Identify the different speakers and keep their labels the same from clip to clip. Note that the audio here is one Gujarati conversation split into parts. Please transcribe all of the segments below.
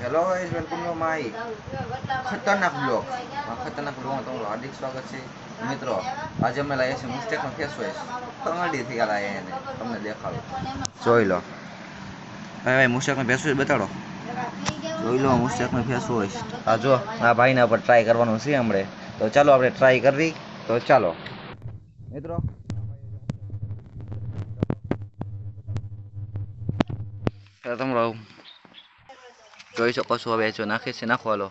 Speaker 1: Hello guys, welcome to my ખતરનાક બ્લોગ. ખતરનાક બ્લોગમાં તમારું હાર્દિક સ્વાગત છે. મિત્રો, આજે અમે લાવીએ છીએ મુસ્ટેકનો ફેસ વોશ. કમડીથી લાવીએ એને તમને દેખાડો, જોઈ લો. ભાઈ મુસ્ટેકનો ફેસ વોશ બતાડો, જોઈ લો મુસ્ટેકનો ફેસ વોશ. આ જો આ ભાઈના પર ટ્રાય કરવાનું છે હમણે, તો ચાલો આપણે ટ્રાય કરવી. તો ચાલો મિત્રો, તમારો જોઈ શકો છો. હવે જો નાખે છે, નાખો. હાલો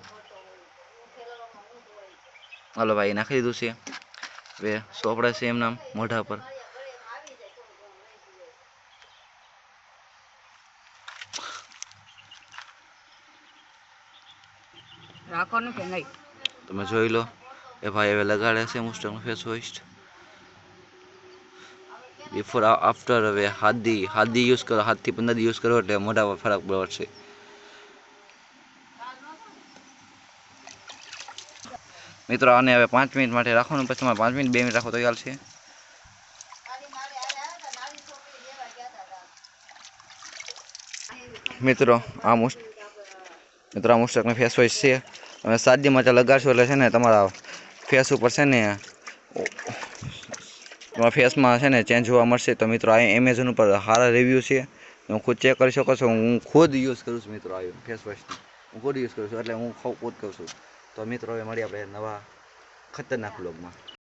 Speaker 1: હાલો ભાઈ, નાખી દીધું છે. હવે સોપડે છે એમના મોઢા પર.
Speaker 2: રાખવાનું કે નહીં
Speaker 1: તમે જોઈ લો. એ ભાઈ હવે લગાડે છે મુસ્ટેકનો ફેસ વોશ. Before after. હવે હાથથી યુઝ કરો, હાથથી 15 દી યુઝ કરો એટલે મોઢા પર ફરક પડશે. મિત્રો, આને હવે 5 મિનિટ માટે રાખવાનું, પછી તમારે 5 મિનિટ 2 મિનિટ રાખો તો ચાલશે. મિત્રો, આ મુસ્ટેકનો ફેસ વોશ છે. તમે 7 દી માટે લગાડશો એટલે છે ને તમારા ફેસ ઉપર છે ને તમારા ફેસમાં છે ને ચેન્જ જોવા મળશે. તો મિત્રો, આ એમેઝોન ઉપર સારા રિવ્યૂ છે, હું ખુદ ચેક કરી શકો છો. હું ખુદ યુઝ કરું છું મિત્રો. આ ફેસ વોશની હું ખુદ યુઝ કરું છું, એટલે હું ખુદ કહું છું. તો મિત્રો, હવે મળીએ આપણે નવા ખતરનાક બ્લોગમાં.